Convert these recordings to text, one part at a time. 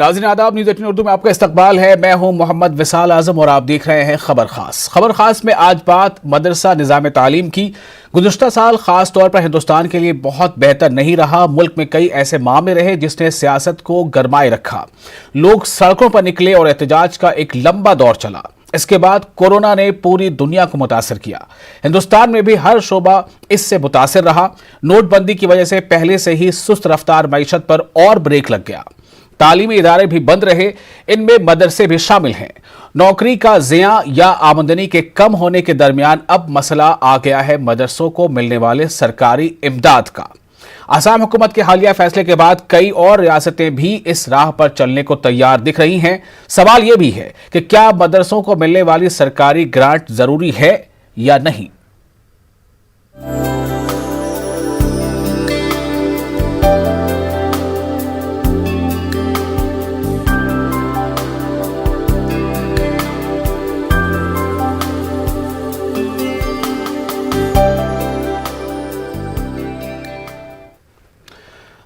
नाज़रीन आदाब, न्यूज़ 18 उर्दू में आपका इस्तकबाल है। मैं हूं मोहम्मद विसाल आजम और आप देख रहे हैं खबर खास। खबर खास में आज बात मदरसा निज़ाम तालीम की। गुज़श्ता साल खास तौर पर हिंदुस्तान के लिए बहुत बेहतर नहीं रहा। मुल्क में कई ऐसे मामले रहे जिसने सियासत को गरमाए रखा। लोग सड़कों पर निकले और एहतजाज का एक लंबा दौर चला। इसके बाद कोरोना ने पूरी दुनिया को मुतासर किया। हिंदुस्तान में भी हर शोबा इससे मुतासर रहा। नोटबंदी की वजह से पहले से ही सुस्त रफ्तार मईशत पर और ब्रेक लग गया। तालीमी इदारे भी बंद रहे, इनमें मदरसे भी शामिल हैं। नौकरी का ज़िया या आमदनी के कम होने के दरमियान अब मसला आ गया है मदरसों को मिलने वाले सरकारी इमदाद का। असम हुकूमत के हालिया फैसले के बाद कई और रियासतें भी इस राह पर चलने को तैयार दिख रही हैं। सवाल यह भी है कि क्या मदरसों को मिलने वाली सरकारी ग्रांट जरूरी है या नहीं।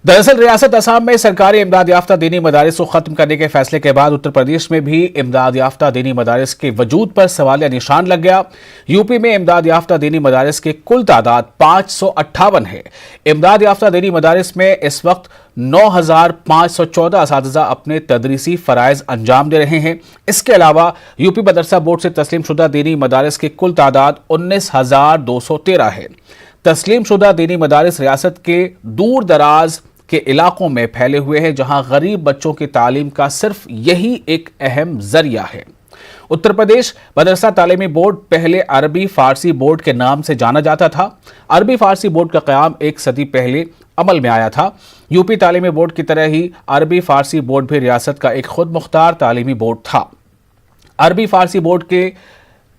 दरअसल रियासत असम में सरकारी इमदाद याफ्ता दीनी मदारिस को खत्म करने के फैसले के बाद उत्तर प्रदेश में भी इमदाद याफ्ता दीनी मदारिस के वजूद पर सवालिया निशान लग गया। यूपी में इमदाद याफ्ता दीनी मदारिस की कुल तादाद 558 है। इमदाद याफ्ता दीनी मदारिस में इस वक्त 9,514 असातिज़ा अपने तदरीसी फ़राइज़ अंजाम दे रहे हैं। इसके अलावा यूपी मदरसा बोर्ड से तस्लीम शुदा दीनी मदारिस की कुल तादाद 19,213 है। तस्लीम शुदा दीनी मदारिस रियासत के दूर दराज के इलाकों में फैले हुए हैं, जहां गरीब बच्चों की तालीम का सिर्फ यही एक अहम जरिया है। उत्तर प्रदेश मदरसा तालीमी बोर्ड पहले अरबी फारसी बोर्ड के नाम से जाना जाता था। अरबी फारसी बोर्ड का क़याम एक सदी पहले अमल में आया था। यूपी तालीमी बोर्ड की तरह ही अरबी फारसी बोर्ड भी रियासत का एक खुद मुख्तार तालीमी बोर्ड था। अरबी फारसी बोर्ड के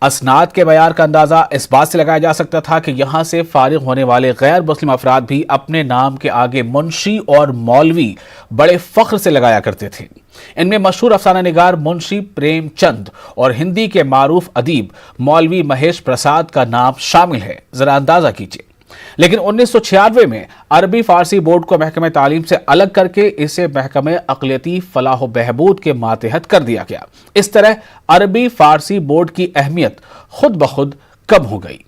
असनाद के मयार का अंदाजा इस बात से लगाया जा सकता था कि यहां से फारिग होने वाले गैर मुस्लिम अफराद भी अपने नाम के आगे मुंशी और मौलवी बड़े फख्र से लगाया करते थे। इनमें मशहूर अफसाना निगार मुंशी प्रेमचंद और हिंदी के मारूफ अदीब मौलवी महेश प्रसाद का नाम शामिल है। जरा अंदाजा कीजिए। लेकिन 1996 में अरबी फारसी बोर्ड को महकमे तालीम से अलग करके इसे महकमे अक़लियती फलाह व बहबूद के मातहत कर दिया गया। इस तरह अरबी फारसी बोर्ड की अहमियत खुद ब खुद कम हो गई।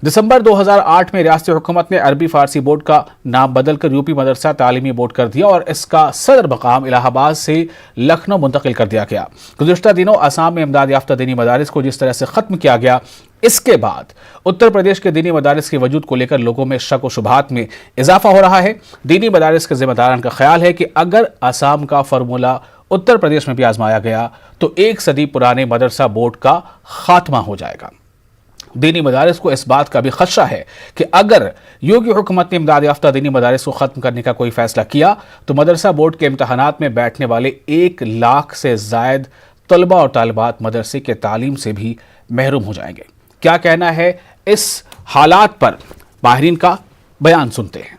दिसंबर 2008 में रियासती हुकूमत ने अरबी फारसी बोर्ड का नाम बदलकर यूपी मदरसा तालीमी बोर्ड कर दिया और इसका सदर मकाम इलाहाबाद से लखनऊ मुंतकिल कर दिया गया। गुज़श्ता दिनों असम में इमदाद याफ्ता दीनी मदारिस को जिस तरह से ख़त्म किया गया, इसके बाद उत्तर प्रदेश के दीनी मदारिस के वजूद को लेकर लोगों में शक व शुबहात में इजाफा हो रहा है। दीनी मदारिस के जिम्मेदारान का ख्याल है कि अगर असम का फार्मूला उत्तर प्रदेश में भी आजमाया गया तो एक सदी पुराने मदरसा बोर्ड का खात्मा हो जाएगा। दीनी मदारिस को इस बात का भी खदशा है कि अगर योगी हुकूमत ने इमदाद याफ्ता दीनी मदारिस को ख़त्म करने का कोई फैसला किया तो मदरसा बोर्ड के इम्तहानात में बैठने वाले 1 लाख से ज़ायद तलबा और तालिबात मदरसे के तालीम से भी महरूम हो जाएंगे। क्या कहना है इस हालात पर, माहिरीन का बयान सुनते हैं।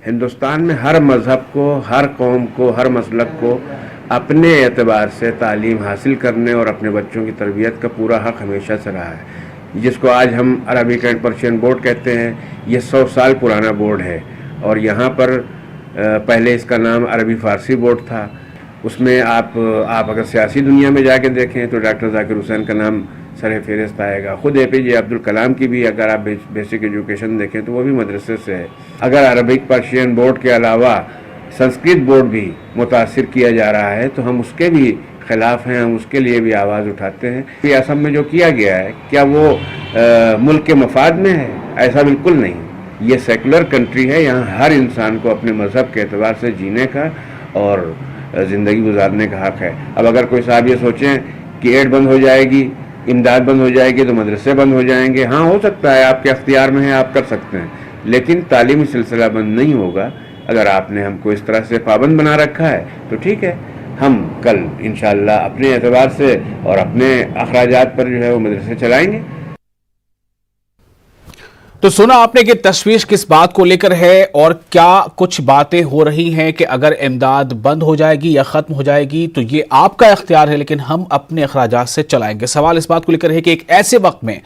हिंदुस्तान में हर मज़हब को, हर कौम को, हर मसलक को अपने एतबार से तालीम हासिल करने और अपने बच्चों की तरबियत का पूरा हक हमेशा से रहा है। जिसको आज हम अरबिक एंड पर्शियन बोर्ड कहते हैं, ये 100 साल पुराना बोर्ड है और यहाँ पर पहले इसका नाम अरबी फ़ारसी बोर्ड था। उसमें आप अगर सियासी दुनिया में जाके देखें तो डॉक्टर ज़ाकिर हुसैन का नाम सर फहरिस्त आएगा। ख़ुद APJ अब्दुल कलाम की भी अगर आप बेसिक एजुकेशन देखें तो वो भी मदरसे से है। अगर अरबिक पर्शियन बोर्ड के अलावा संस्कृत बोर्ड भी मुतासिर किया जा रहा है तो हम उसके भी ख़िलाफ़ हैं, हम उसके लिए भी आवाज़ उठाते हैं। कि असम में जो किया गया है क्या वो मुल्क के मफाद में है? ऐसा बिल्कुल नहीं। ये सेकुलर कंट्री है, यहाँ हर इंसान को अपने मज़हब के एतबार से जीने का और ज़िंदगी गुजारने का हक़ है। अब अगर कोई साहब ये सोचें कि एड बंद हो जाएगी, इमदाद बंद हो जाएगी तो मदरसे बंद हो जाएंगे, हाँ हो सकता है, आपके अख्तियार में है, आप कर सकते हैं, लेकिन तालीमी सिलसिला बंद नहीं होगा। अगर आपने हमको इस तरह से पाबंद बना रखा है तो ठीक है, हम कल इंशाअल्लाह अपने एतबार से और अपने अखराजात पर जो है वो मदरसे चलाएंगे। तो सुना आपने कि तशवीश किस बात को लेकर है और क्या कुछ बातें हो रही हैं कि अगर इमदाद बंद हो जाएगी या ख़त्म हो जाएगी तो ये आपका इख्तियार है, लेकिन हम अपने अखराजात से चलाएंगे। सवाल इस बात को लेकर है कि एक ऐसे वक्त में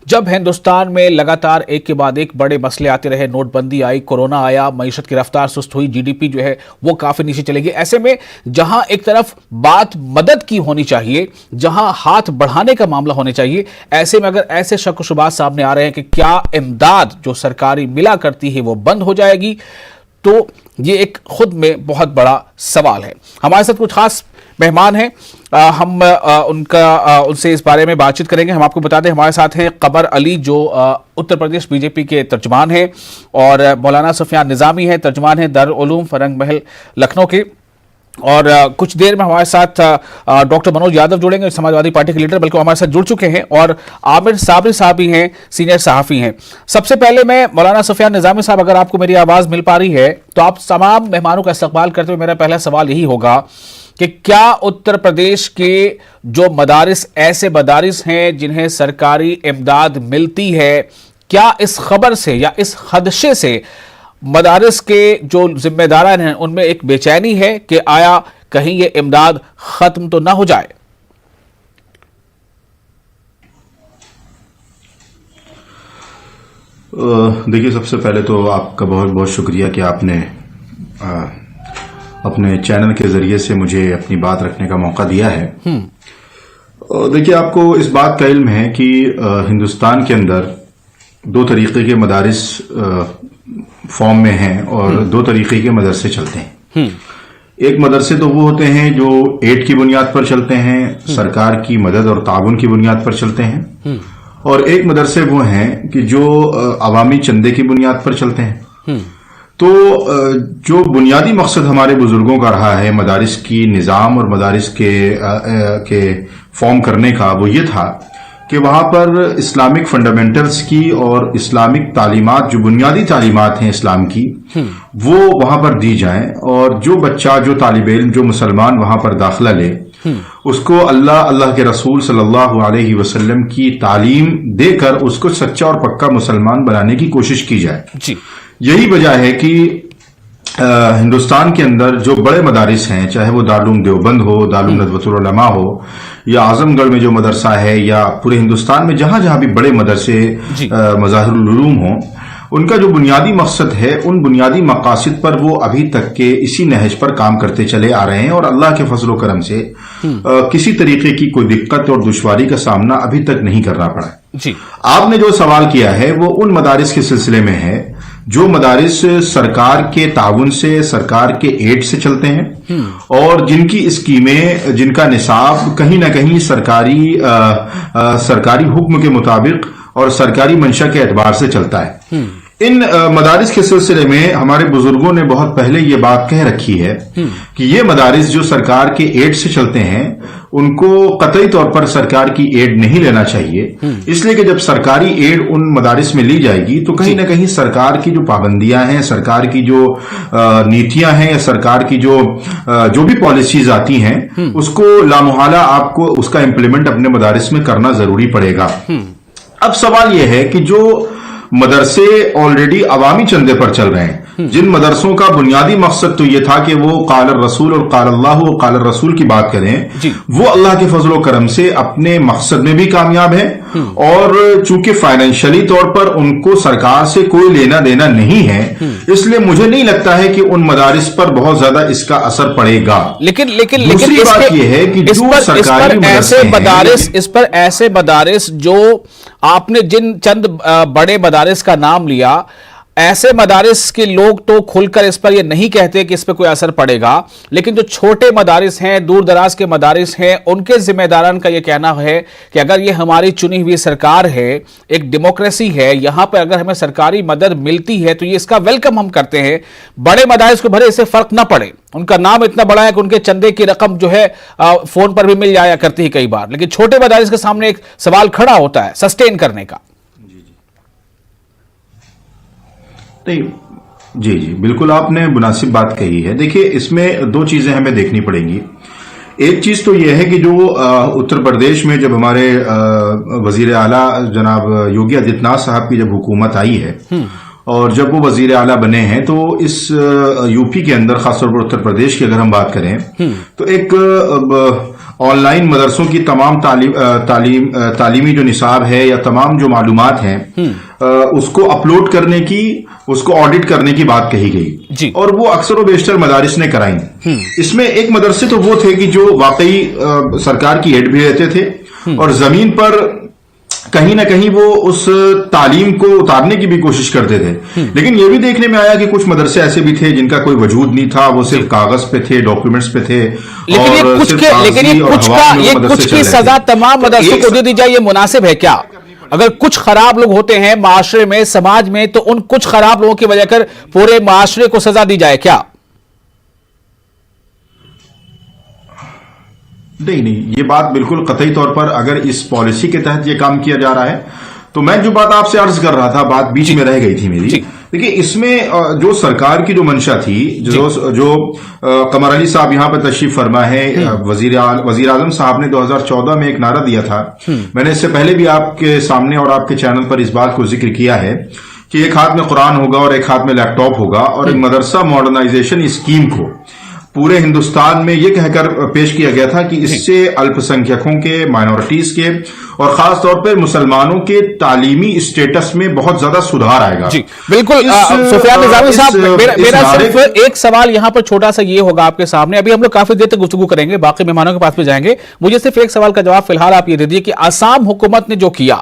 जब हिंदुस्तान में लगातार एक के बाद एक बड़े मसले आते रहे, नोटबंदी आई, कोरोना आया, मईशत की रफ्तार सुस्त हुई, GDP जो है वो काफ़ी नीचे चलेगी, ऐसे में जहां एक तरफ बात मदद की होनी चाहिए, जहां हाथ बढ़ाने का मामला होना चाहिए, ऐसे में अगर ऐसे शक व शुबात सामने आ रहे हैं कि क्या इमदाद जो सरकारी मिला करती है वो बंद हो जाएगी, तो ये एक खुद में बहुत बड़ा सवाल है। हमारे साथ कुछ खास मेहमान हैं, हम उनसे इस बारे में बातचीत करेंगे। हम आपको बता दें हमारे साथ हैं कमर अली जो उत्तर प्रदेश बीजेपी के तर्जुमान हैं, और मौलाना सुफियान निज़ामी हैं, तर्जुमान हैं दारुल उलूम फरंग महल लखनऊ के, और कुछ देर में हमारे साथ डॉक्टर मनोज यादव जुड़ेंगे, समाजवादी पार्टी के लीडर, बल्कि हमारे साथ जुड़ चुके हैं, और आमिर साबरी साहब भी हैं, सीनियर सहाफ़ी हैं। सबसे पहले मैं मौलाना सुफियान निज़ामी साहब, अगर आपको मेरी आवाज़ मिल पा रही है तो आप तमाम मेहमानों का इस्तकबाल करते हुए मेरा पहला सवाल यही होगा कि क्या उत्तर प्रदेश के जो मदारिस ऐसे मदारिस हैं जिन्हें सरकारी इमदाद मिलती है, क्या इस खबर से या इस खदशे से मदारिस के जो जिम्मेदारान हैं उनमें एक बेचैनी है कि आया कहीं ये इमदाद खत्म तो ना हो जाए? देखिए, सबसे पहले तो आपका बहुत बहुत शुक्रिया कि आपने अपने चैनल के जरिए से मुझे अपनी बात रखने का मौका दिया है। देखिए, आपको इस बात का इल्म है कि हिंदुस्तान के अंदर दो तरीके के मदारिस फॉर्म में हैं और दो तरीके के मदरसे चलते हैं। एक मदरसे तो वो होते हैं जो एड की बुनियाद पर चलते हैं, सरकार की मदद और ताउन की बुनियाद पर चलते हैं, और एक मदरसे वो हैं कि जो अवामी चंदे की बुनियाद पर चलते हैं। तो जो बुनियादी मकसद हमारे बुजुर्गों का रहा है मदारिस की निज़ाम और मदारिस के फॉर्म करने का, वो ये था कि वहां पर इस्लामिक फंडामेंटल्स की और इस्लामिक तालीमात, जो बुनियादी तालीमात हैं इस्लाम की, वो वहां पर दी जाएं, और जो बच्चा, जो तालिब इल्म, जो मुसलमान वहां पर दाखिला ले, उसको अल्लाह के रसूल सल्लल्लाहु अलैहि वसल्लम की तालीम देकर उसको सच्चा और पक्का मुसलमान बनाने की कोशिश की जाए। जी, यही वजह है कि हिंदुस्तान के अंदर जो बड़े मदारिस हैं, चाहे वो दारुल देवबंद हो, दारुल नदवतुल उलमा हो, या आजमगढ़ में जो मदरसा है, या पूरे हिंदुस्तान में जहां जहां भी बड़े मदरसे मज़ाहिरुल उलूम हो, उनका जो बुनियादी मकसद है, उन बुनियादी मकासद पर वो अभी तक के इसी नहज पर काम करते चले आ रहे हैं, और अल्लाह के फजल व करम से किसी तरीके की कोई दिक्कत और दुश्वारी का सामना अभी तक नहीं करना पड़ा जी। आपने जो सवाल किया है वो उन मदारिस के सिलसिले में है जो मदारिस सरकार के ताउन से, सरकार के एड से चलते हैं, और जिनकी स्कीमें, जिनका निसाब कहीं ना कहीं सरकारी हुक्म के मुताबिक और सरकारी मंशा के एतबार से चलता है। इन मदारिस के सिलसिले में हमारे बुजुर्गों ने बहुत पहले ये बात कह रखी है कि ये मदारिस जो सरकार के एड से चलते हैं उनको कतई तौर पर सरकार की एड नहीं लेना चाहिए, इसलिए कि जब सरकारी एड उन मदारिस में ली जाएगी तो कहीं ना कहीं सरकार की जो पाबंदियां हैं, सरकार की जो नीतियां हैं, या सरकार की जो भी पॉलिसीज आती हैं, उसको लामुहाला आपको उसका इम्प्लीमेंट अपने मदारिस में करना जरूरी पड़ेगा। अब सवाल यह है कि जो मदरसे ऑलरेडी अवामी चंदे पर चल रहे हैं, जिन मदरसों का बुनियादी मकसद तो यह था कि वो काल रसूल और काल अल्लाह और काल रसूल की बात करें, वो अल्लाह के फजल व करम से अपने मकसद में भी कामयाब है, और चूंकि फाइनेंशियली तौर पर उनको सरकार से कोई लेना देना नहीं है, इसलिए मुझे नहीं लगता है कि उन मदारिस पर बहुत ज्यादा इसका असर पड़ेगा। लेकिन दूसरी बात यह है कि जो सरकारी इस पर ऐसे मदारिस जो आपने जिन चंद बड़े मदारिस का नाम लिया, ऐसे मदारिस के लोग तो खुलकर इस पर ये नहीं कहते कि इस पर कोई असर पड़ेगा, लेकिन जो छोटे मदारिस हैं, दूर दराज के मदारिस हैं, उनके जिम्मेदारान का ये कहना है कि अगर ये हमारी चुनी हुई सरकार है, एक डेमोक्रेसी है, यहां पर अगर हमें सरकारी मदद मिलती है तो ये इसका वेलकम हम करते हैं। बड़े मदारिस को भले इससे फर्क ना पड़े, उनका नाम इतना बड़ा है कि उनके चंदे की रकम जो है फोन पर भी मिल जाया करती है कई बार, लेकिन छोटे मदारिस के सामने एक सवाल खड़ा होता है सस्टेन करने का। नहीं, जी बिल्कुल आपने मुनासिब बात कही है। देखिए, इसमें दो चीजें हमें देखनी पड़ेंगी। एक चीज तो यह है कि जो उत्तर प्रदेश में जब हमारे वजीर आला जनाब योगी आदित्यनाथ साहब की जब हुकूमत आई है और जब वो वजीर आला बने हैं तो इस यूपी के अंदर खासतौर पर उत्तर प्रदेश की अगर हम बात करें तो एक ऑनलाइन मदरसों की तमाम तालीमी जो निसाब है या तमाम जो मालूमात हैं उसको अपलोड करने की, उसको ऑडिट करने की बात कही गई और वो अक्सर व बेशतर मदारिस ने कराई। इसमें एक मदरसे तो वो थे कि जो वाकई सरकार की एड भी रहते थे और जमीन पर कहीं ना कहीं वो उस तालीम को उतारने की भी कोशिश करते थे। लेकिन ये भी देखने में आया कि कुछ मदरसे ऐसे भी थे जिनका कोई वजूद नहीं था, वो सिर्फ कागज पे थे, डॉक्यूमेंट्स पे थे। लेकिन ये कुछ की सजा तमाम मदरसों को दे दी जाए, ये मुनासिब है क्या? अगर कुछ खराब लोग होते हैं माशरे में, समाज में, तो उन कुछ खराब लोगों की वजह कर पूरे माशरे को सजा दी जाए क्या? नहीं, ये बात बिल्कुल कतई तौर पर अगर इस पॉलिसी के तहत ये काम किया जा रहा है तो मैं जो बात आपसे अर्ज कर रहा था, बात बीच में रह गई थी मेरी। देखिए, इसमें जो सरकार की जो मंशा थी, जो कमर अली साहब यहां पर तशरीफ फरमा है, वजीर आजम साहब ने 2014 में एक नारा दिया था। मैंने इससे पहले भी आपके सामने और आपके चैनल पर इस बात को जिक्र किया है कि एक हाथ में कुरान होगा और एक हाथ में लैपटॉप होगा और एक मदरसा मॉडर्नाइजेशन स्कीम को पूरे हिंदुस्तान में यह कहकर पेश किया गया था कि इससे अल्पसंख्यकों के, माइनॉरिटीज के और खास तौर पर मुसलमानों के तालीमी स्टेटस में बहुत ज्यादा सुधार आएगा। जी बिल्कुल। सुफियान निजामी साहब, मेरा सिर्फ एक सवाल यहां पर छोटा सा ये होगा आपके सामने, अभी हम लोग काफी देर तक गुफ्तगू करेंगे, बाकी मेहमानों के पास भी जाएंगे। मुझे सिर्फ एक सवाल का जवाब फिलहाल आप ये दे दीजिए कि आसाम हुकूमत ने जो किया,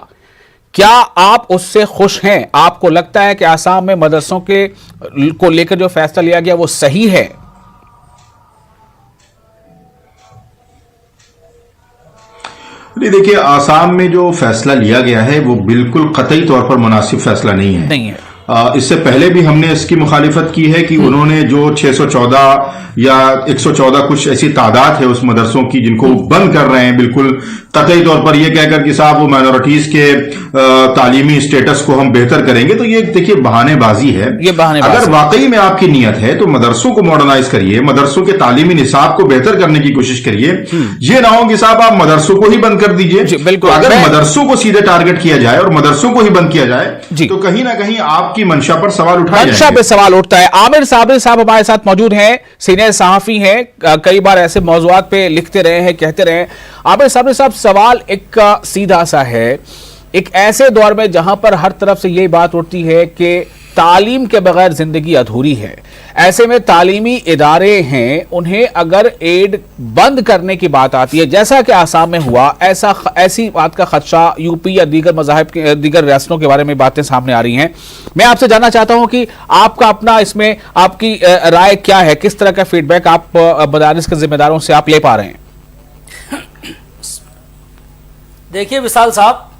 क्या आप उससे खुश हैं? आपको लगता है कि आसाम में मदरसों के को लेकर जो फैसला लिया गया वो सही है? देखिए, आसाम में जो फैसला लिया गया है वो बिल्कुल कतई तौर पर मुनासिब फैसला नहीं है। इससे पहले भी हमने इसकी मुखालिफत की है कि उन्होंने जो 614 या 114 कुछ ऐसी तादाद है उस मदरसों की जिनको बंद कर रहे हैं, बिल्कुल कतई तौर पर यह कहकर कि साहब वो माइनॉरिटीज के तालीमी स्टेटस को हम बेहतर करेंगे, तो ये देखिए बहानेबाजी है। अगर वाकई में आपकी नीयत है तो मदरसों को मॉडर्नाइज करिए, मदरसों के तालीमी निसाब को बेहतर करने की कोशिश करिए। ये ना हो कि साहब आप मदरसों को ही बंद कर दीजिए। तो अगर मदरसों को सीधे टारगेट किया जाए और मदरसों को ही बंद किया जाए तो कहीं ना कहीं आपकी मंशा पर सवाल उठाया मंशा पे सवाल उठता है। आमिर साबिर साहब हमारे साथ मौजूद हैं, सीनियर सहाफी हैं, कई बार ऐसे मौजूआत पे लिखते रहे हैं, कहते रहे। आमिर साबिर साहब, सवाल एक सीधा सा है, एक ऐसे दौर में जहां पर हर तरफ से यही बात उठती है कि तालीम के बगैर जिंदगी अधूरी है, ऐसे में तालीमी इदारे हैं, उन्हें अगर एड बंद करने की बात आती है, जैसा कि आसाम में हुआ, ऐसी बात का खदशा यूपी या दीगर मज़ाहिब के दीगर रियासतों के बारे में बातें सामने आ रही हैं। मैं आपसे जानना चाहता हूं कि आपका अपना इसमें आपकी राय क्या है, किस तरह का फीडबैक आप मदारिस के जिम्मेदारों से आप ले पा रहे हैं? देखिए विशाल साहब,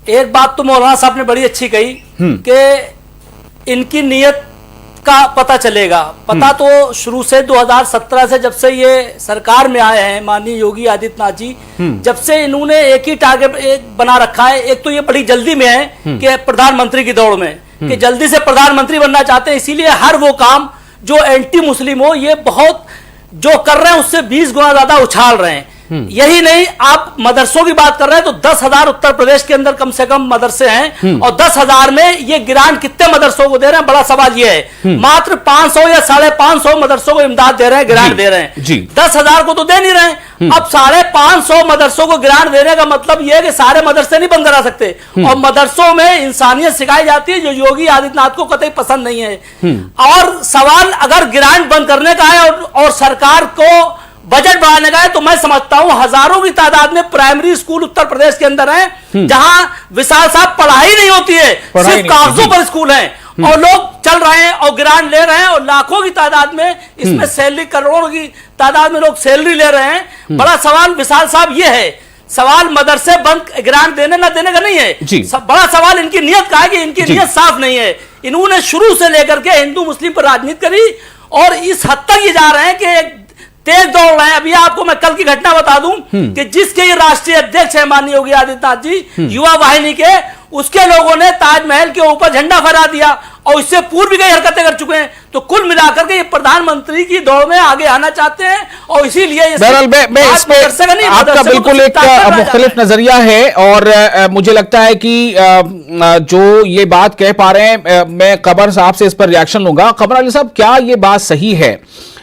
एक बात तो मौलाना साहब ने बड़ी अच्छी कही कि इनकी नीयत का पता चलेगा। पता तो शुरू से 2017 से जब से ये सरकार में आए हैं माननीय योगी आदित्यनाथ जी, जब से इन्होंने एक ही टारगेट बना रखा है। एक तो ये बड़ी जल्दी में है कि प्रधानमंत्री की दौड़ में, कि जल्दी से प्रधानमंत्री बनना चाहते हैं, इसीलिए हर वो काम जो एंटी मुस्लिम हो ये बहुत जो कर रहे हैं उससे 20 गुना ज्यादा उछाल रहे हैं। यही नहीं, आप मदरसों की बात कर रहे हैं तो 10,000 उत्तर प्रदेश के अंदर कम से कम मदरसे हैं और 10,000 में ये ग्रांट कितने मदरसों को दे रहे हैं? बड़ा सवाल ये है। मात्र 500 या 550 मदरसों को इमदाद दे रहे हैं, ग्रांट दे रहे हैं। 10,000 को तो दे नहीं रहे। अब 550 मदरसों को ग्रांट देने का मतलब यह है कि सारे मदरसे नहीं बंद करा सकते और मदरसों में इंसानियत सिखाई जाती है जो योगी आदित्यनाथ को कतई पसंद नहीं है। और सवाल अगर ग्रांट बंद करने का है और सरकार को बजट बढ़ाने का है तो मैं समझता हूं हजारों की तादाद में प्राइमरी स्कूल उत्तर प्रदेश के अंदर हैं जहां विशाल साहब पढ़ाई नहीं होती है, सिर्फ कागजों पर स्कूल हैं और लोग चल रहे हैं और ग्रांट ले रहे हैं और लाखों की तादाद में इसमें सैलरी, करोड़ों की तादाद में लोग सैलरी ले रहे हैं। बड़ा सवाल विशाल साहब ये है, सवाल मदरसे बंद ग्रांट देने ना देने का नहीं है, बड़ा सवाल इनकी नीयत का है कि इनकी नीयत साफ नहीं है। इन्होंने शुरू से लेकर के हिंदू मुस्लिम पर राजनीति करी और इस हद तक ये जा रहे हैं कि तेज दौड़ रहे हैं। अभी आपको मैं कल की घटना बता दूं कि जिसके ये राष्ट्रीय अध्यक्ष है माननीय योगी आदित्यनाथ जी, युवा वाहिनी के, उसके लोगों ने ताजमहल के ऊपर झंडा फहरा दिया और इससे पूर्व भी कई हरकतें कर चुके हैं। तो कुल मिलाकर के ये प्रधानमंत्री की दौड़ में आगे आना चाहते हैं और इसीलिए बहरहाल मैं इसमें आपका बिल्कुल एक मुख्तलिफ नजरिया है और मुझे लगता है कि जो ये बात कह पा रहे हैं, मैं कमर साहब से इस पर रिएक्शन लूंगा। कमर अली साहब, क्या ये बात सही है?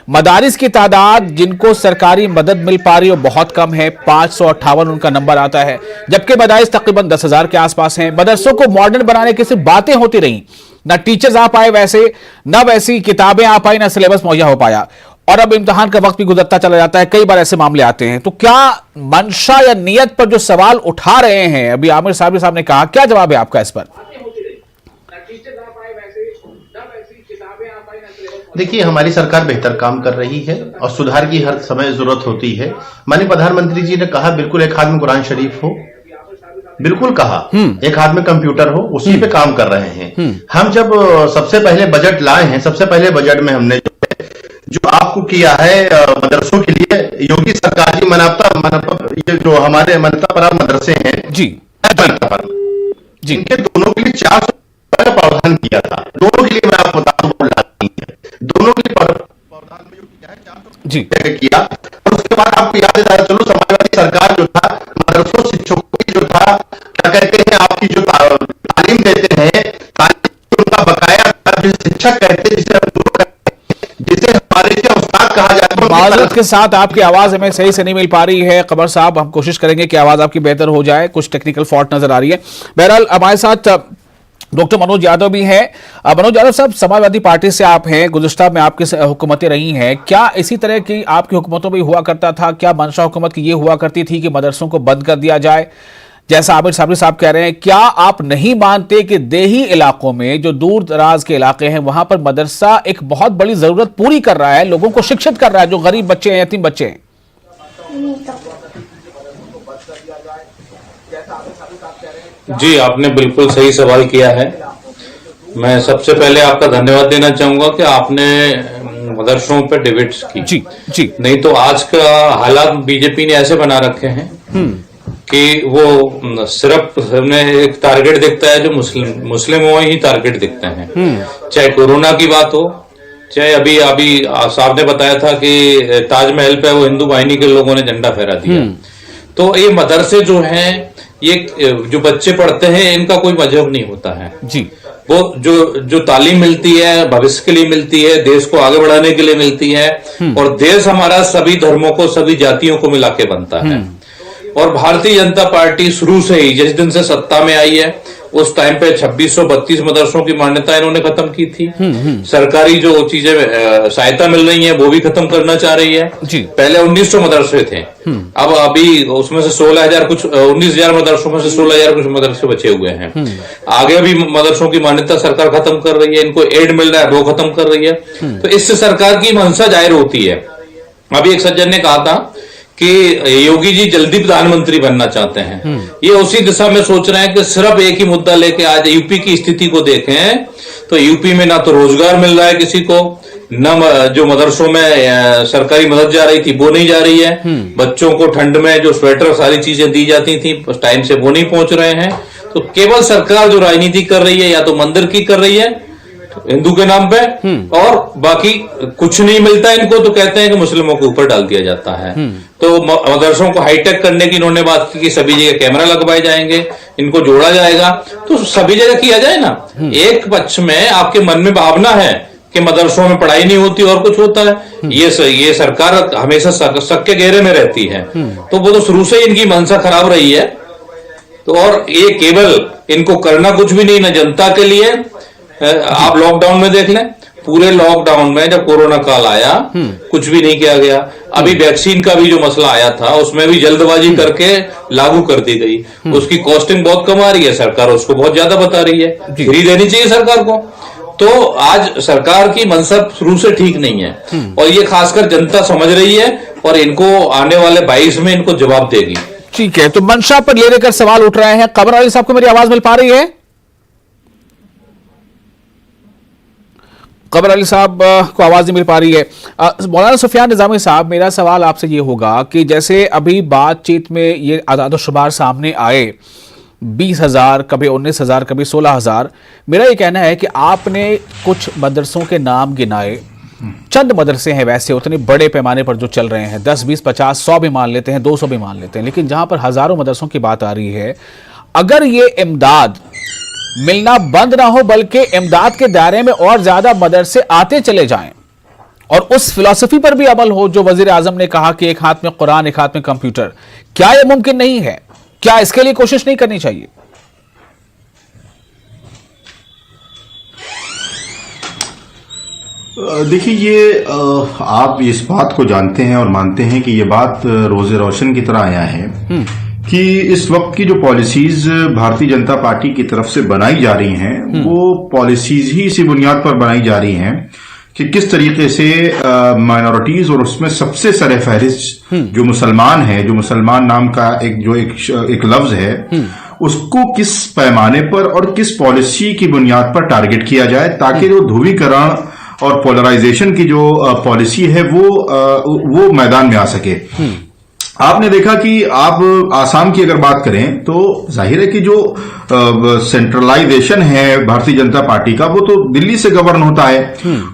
मदारिस की तादाद जिनको सरकारी मदद मिल पा रही है बहुत कम है, 558 उनका नंबर आता है, जबकि मदारिस तकरीबन 10,000 के आसपास हैं। मदरसों को मॉडर्न बनाने की सिर्फ बातें होती रही, ना टीचर्स आ पाए वैसे, ना वैसी किताबें आ पाई, ना सिलेबस मुहैया हो पाया, और अब इम्तिहान का वक्त भी गुजरता चला जाता है। कई बार ऐसे मामले आते हैं। तो क्या मंशा या नियत पर जो सवाल उठा रहे हैं, अभी आमिर साहब ने कहा, क्या जवाब है आपका इस पर? देखिए, हमारी सरकार बेहतर काम कर रही है और सुधार की हर समय जरूरत होती है। माननीय प्रधानमंत्री जी ने कहा बिल्कुल एक हाथ में कुरान शरीफ हो, बिल्कुल कहा, एक हाथ में कंप्यूटर हो, उसी पे काम कर रहे हैं। हम जब सबसे पहले बजट लाए हैं, सबसे पहले बजट में हमने जो आपको किया है मदरसों के लिए, योगी सरकार जी ये जो हमारे मनता परा मदरसे हैं जी जी, इनके दोनों के लिए 400 का प्रावधान किया था। दोनों के लिए मैं आपको बता दूं, दोनों के लिए प्रावधान में जो किया है 400 जी किया। और उसके बाद आपको याद दिलाया चलो, समाजवादी सरकार जो था, मदरसों शिक्षकों की जो था, क्या कहते हैं, आपकी जो तालीम देते हैं, तालीम उनका बकाया शिक्षक कहते हैं, जिसे हमारे उस्ताद कहा जाता है। माजरत के साथ आपकी आवाज हमें सही से नहीं मिल पा रही है कमर साहब, हम कोशिश करेंगे कि आवाज आपकी बेहतर हो जाए, कुछ टेक्निकल फॉल्ट नजर आ रही है। बहरहाल हमारे साथ डॉक्टर मनोज यादव भी हैं। मनोज यादव साहब, समाजवादी पार्टी से आप हैं, गुज़िश्ता में आपकी हुकूमतें रही हैं, क्या इसी तरह की आपकी हुकूमतों में हुआ करता था? क्या मंशा हुकूमत की ये हुआ करती थी कि मदरसों को बंद कर दिया जाए, जैसा आमिर साबरी साहब कह रहे हैं? क्या आप नहीं मानते कि देही इलाकों में, जो दूर दराज के इलाके हैं, वहां पर मदरसा एक बहुत बड़ी जरूरत पूरी कर रहा है, लोगों को शिक्षित कर रहा है, जो गरीब बच्चे हैं, यतीम बच्चे हैं? जी, आपने बिल्कुल सही सवाल किया है। मैं सबसे पहले आपका धन्यवाद देना चाहूंगा कि आपने मदरसों पर डिबेट्स की। जी जी। नहीं तो आज का हालात बीजेपी ने ऐसे बना रखे हैं कि वो सिर्फ एक टारगेट दिखता है जो मुस्लिमों ही टारगेट दिखते हैं। चाहे कोरोना की बात हो, चाहे अभी साहब ने बताया था कि ताजमहल पे वो हिंदू वाहिनी के लोगों ने झंडा फहरा दिया। तो ये मदरसे जो हैं, ये जो बच्चे पढ़ते हैं, इनका कोई मजहब नहीं होता है जी। वो जो तालीम मिलती है भविष्य के लिए मिलती है, देश को आगे बढ़ाने के लिए मिलती है, और देश हमारा सभी धर्मों को, सभी जातियों को मिला के बनता है। और भारतीय जनता पार्टी शुरू से ही, जिस दिन से सत्ता में आई है, उस टाइम पे 2632 मदरसों की मान्यता इन्होंने खत्म की थी। सरकारी जो चीजें सहायता मिल रही है वो भी खत्म करना चाह रही है जी। पहले 1900 मदरसे थे, अब अभी उसमें से 16,000 कुछ 19,000 मदरसों में से 16,000 कुछ मदरसे बचे हुए हैं। आगे भी मदरसों की मान्यता सरकार खत्म कर रही है, इनको एड मिल रहा है वो खत्म कर रही है। तो इससे सरकार की मंशा जाहिर होती है। अभी एक सज्जन ने कहा था कि योगी जी जल्दी प्रधानमंत्री बनना चाहते हैं, ये उसी दिशा में सोच रहे हैं कि सिर्फ एक ही मुद्दा लेके आज यूपी की स्थिति को देखें तो यूपी में ना तो रोजगार मिल रहा है किसी को, न जो मदरसों में सरकारी मदद जा रही थी वो नहीं जा रही है, बच्चों को ठंड में जो स्वेटर सारी चीजें दी जाती थी टाइम से वो नहीं पहुंच रहे हैं। तो केवल सरकार जो राजनीति कर रही है या तो मंदिर की कर रही है हिंदू के नाम पे, और बाकी कुछ नहीं मिलता इनको, तो कहते हैं कि मुस्लिमों के ऊपर डाल दिया जाता है। तो मदरसों को हाईटेक करने की इन्होंने बात की कि सभी जगह कैमरा लगवाए जाएंगे, इनको जोड़ा जाएगा, तो सभी जगह किया जाए ना। एक पक्ष में आपके मन में भावना है कि मदरसों में पढ़ाई नहीं होती और कुछ होता है, ये सरकार हमेशा शक के घेरे में रहती है। तो वो तो शुरू से इनकी मंशा खराब रही है। तो और ये केवल इनको करना कुछ भी नहीं ना जनता के लिए। आप लॉकडाउन में देख लें, पूरे लॉकडाउन में जब कोरोना काल आया कुछ भी नहीं किया गया। अभी वैक्सीन का भी जो मसला आया था उसमें भी जल्दबाजी करके लागू कर दी गई, उसकी कॉस्टिंग बहुत कम आ रही है, सरकार उसको बहुत ज्यादा बता रही है, फ्री देनी चाहिए सरकार को। तो आज सरकार की मंशा शुरू से ठीक नहीं है, और ये खासकर जनता समझ रही है, और इनको आने वाले 22 में इनको जवाब देगी। ठीक है, तो मंशा पर ले लेकर सवाल उठ रहे हैं। कमर अली साहब को मेरी आवाज मिल पा रही है? कमर अली साहब को आवाज नहीं मिल पा रही है। मौलाना सुफियान निजामी साहब, मेरा सवाल आपसे ये होगा कि जैसे अभी बातचीत में ये आदाद शुमार सामने आए 20,000, कभी 19,000, कभी 16,000। मेरा ये कहना है कि आपने कुछ मदरसों के नाम गिनाए, चंद मदरसे हैं वैसे उतने बड़े पैमाने पर जो चल रहे हैं, 10, 20, 50, 100 भी मान लेते हैं, 200 भी मान लेते हैं, लेकिन जहां पर हजारों मदरसों की बात आ रही है, अगर ये इमदाद मिलना बंद ना हो बल्कि इमदाद के दायरे में और ज्यादा मदरसे आते चले जाएं और उस फिलॉसफी पर भी अमल हो जो वजीर आजम ने कहा कि एक हाथ में कुरान एक हाथ में कंप्यूटर, क्या यह मुमकिन नहीं है? क्या इसके लिए कोशिश नहीं करनी चाहिए? देखिए, ये आप इस बात को जानते हैं और मानते हैं कि ये बात रोज़े रोशन की तरह आया है कि इस वक्त की जो पॉलिसीज भारतीय जनता पार्टी की तरफ से बनाई जा रही हैं वो पॉलिसीज ही इसी बुनियाद पर बनाई जा रही हैं कि किस तरीके से माइनॉरिटीज और उसमें सबसे सरे फहरिस्त जो मुसलमान है, जो मुसलमान नाम का एक लफ्ज है, उसको किस पैमाने पर और किस पॉलिसी की बुनियाद पर टारगेट किया जाए ताकि जो ध्रुवीकरण और पोलराइजेशन की जो पॉलिसी है वो मैदान में आ सके। आपने देखा कि आप आसाम की अगर बात करें तो जाहिर है कि जो सेंट्रलाइजेशन है भारतीय जनता पार्टी का वो तो दिल्ली से गवर्न होता है।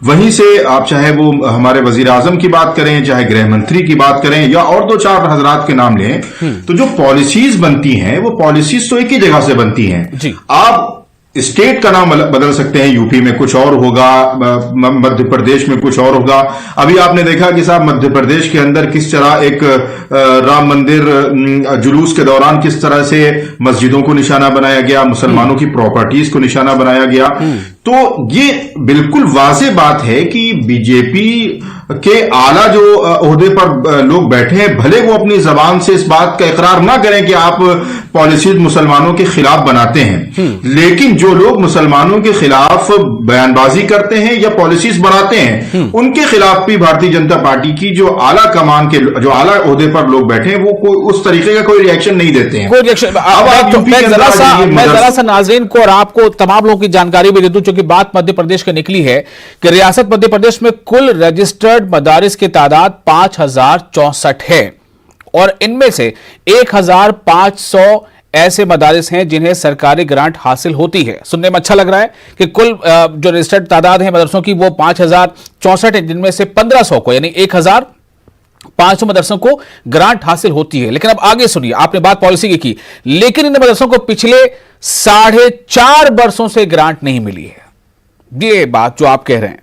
वहीं से आप चाहे वो हमारे वजीर आजम की बात करें, चाहे गृह मंत्री की बात करें या और 2-4 हजरात के नाम लें, तो जो पॉलिसीज बनती हैं वो पॉलिसीज तो एक ही जगह से बनती हैं। आप स्टेट का नाम बदल सकते हैं, यूपी में कुछ और होगा, मध्य प्रदेश में कुछ और होगा। अभी आपने देखा कि साहब मध्य प्रदेश के अंदर किस तरह एक राम मंदिर जुलूस के दौरान किस तरह से मस्जिदों को निशाना बनाया गया, मुसलमानों की प्रॉपर्टीज को निशाना बनाया गया। तो ये बिल्कुल वाज़ेह बात है कि बीजेपी के आला जो ओहदे पर लोग बैठे हैं, भले वो अपनी जबान से इस बात का इकरार ना करें कि आप पॉलिसीज मुसलमानों के खिलाफ बनाते हैं, लेकिन जो लोग मुसलमानों के खिलाफ बयानबाजी करते हैं या पॉलिसीज बनाते हैं, उनके खिलाफ भी भारतीय जनता पार्टी की जो आला कमान के जो आला ओहदे पर लोग बैठे हैं वो उस तरीके का कोई रिएक्शन नहीं देते हैं। कोई रिएक्शन। मैं जरा सा नाज़रीन को और आपको तमाम लोगों की जानकारी भी दे दूं, क्योंकि बात मध्य प्रदेश की निकली है कि रियासत मध्य प्रदेश में कुल रजिस्टर्ड मदारिस की तादाद 5,064 है और इनमें से 1,500 ऐसे मदारिस हैं जिन्हें सरकारी ग्रांट हासिल होती है। सुनने में अच्छा लग रहा है कि कुल जो रजिस्टर्ड तादाद है मदरसों की वो 5,064 है, जिनमें से 1,500 को यानी 1,500 मदरसों को ग्रांट हासिल होती है। लेकिन अब आगे सुनिए, आपने बात पॉलिसी की, लेकिन इन मदरसों को पिछले 4.5 वर्षों से ग्रांट नहीं मिली है। ये बात जो आप कह रहे हैं,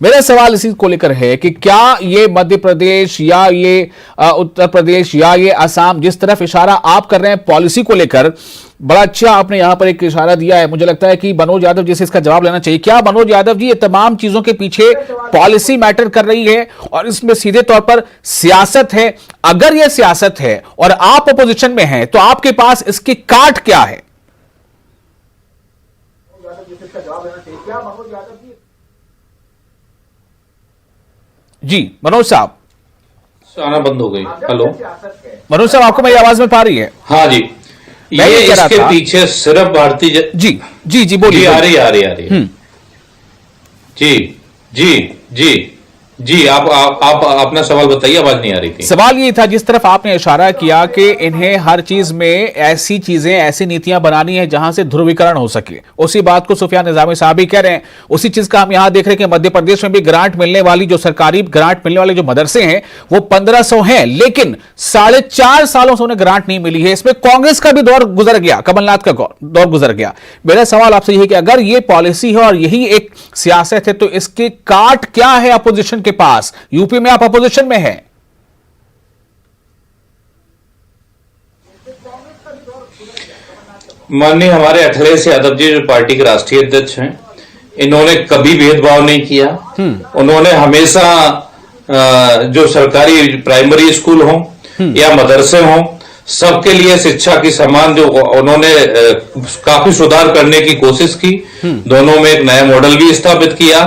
मेरा सवाल इसी को लेकर है कि क्या ये मध्य प्रदेश या ये उत्तर प्रदेश या ये असम, जिस तरफ इशारा आप कर रहे हैं पॉलिसी को लेकर, बड़ा अच्छा आपने यहां पर एक इशारा दिया है। मुझे लगता है कि मनोज यादव जी से इसका जवाब लेना चाहिए। क्या मनोज यादव जी ये तमाम चीजों के पीछे पॉलिसी मैटर कर रही है और इसमें सीधे तौर पर सियासत है? अगर यह सियासत है और आप अपोजिशन में हैं तो आपके पास इसकी काट क्या है? जी मनोज साहब, आना बंद हो गई। हेलो मनोज साहब, आपको मेरी आवाज में पा रही है? हाँ जी, ये इसके पीछे सिर्फ भारतीय जी जी जी बोलिए। आ रही जी जी जी जी आप अपना सवाल बताइए, आवाज नहीं आ रही थी। सवाल ये था, जिस तरफ आपने इशारा किया कि इन्हें हर चीज में ऐसी चीजें, ऐसी नीतियां बनानी है जहां से ध्रुवीकरण हो सके, उसी बात को सुफियान निजामी साहब ही कह रहे हैं। उसी चीज का हम यहां देख रहे हैं कि मध्य प्रदेश में भी ग्रांट मिलने वाली, जो सरकारी ग्रांट मिलने वाले जो मदरसे हैं वो 1,500 हैं, लेकिन 4.5 सालों से उन्हें ग्रांट नहीं मिली है। इसमें कांग्रेस का भी दौर गुजर गया, कमलनाथ का दौर गुजर गया। मेरा सवाल आपसे यह है कि अगर ये पॉलिसी है और यही एक सियासत है तो इसकी काट क्या है अपोजिशन के पास? यूपी में आप अपोजिशन में हैं। माननीय हमारे अखिलेश यादव जी जो पार्टी के राष्ट्रीय अध्यक्ष हैं, इन्होंने कभी भेदभाव नहीं किया। उन्होंने हमेशा जो सरकारी प्राइमरी स्कूल हो या मदरसे हो, सबके लिए शिक्षा की समान जो उन्होंने काफी सुधार करने की कोशिश की। दोनों में एक नया मॉडल भी स्थापित किया।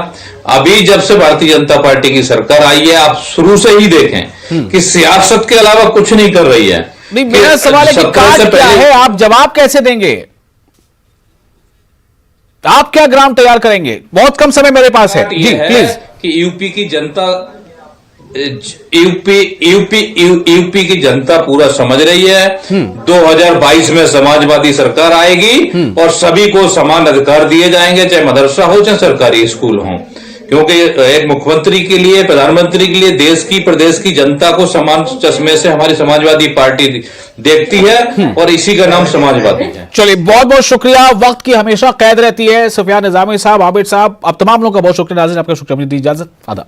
अभी जब से भारतीय जनता पार्टी की सरकार आई है, आप शुरू से ही देखें कि सियासत के अलावा कुछ नहीं कर रही है। नहीं, मेरा सवाल है कि काट क्या है? आप जवाब कैसे देंगे? आप क्या ग्राम तैयार करेंगे? बहुत कम समय मेरे पास है। जी प्लीज। कि यूपी की जनता यूपी की जनता पूरा समझ रही है। 2022 में समाजवादी सरकार आएगी और सभी को समान अधिकार दिए जाएंगे, चाहे मदरसा हो चाहे सरकारी स्कूल हो, क्योंकि एक मुख्यमंत्री के लिए, प्रधानमंत्री के लिए देश की, प्रदेश की जनता को समान चश्मे से हमारी समाजवादी पार्टी देखती है और इसी का नाम समाजवादी है। चलिए, बहुत बहुत शुक्रिया। वक्त की हमेशा कैद रहती है। सुफियान निजामी साहब, आबिद साहब, अब तमाम लोगों का बहुत शुक्रिया। नाज़रीन, आपका शुक्रिया। मुझे दी इजाजत। आदाब।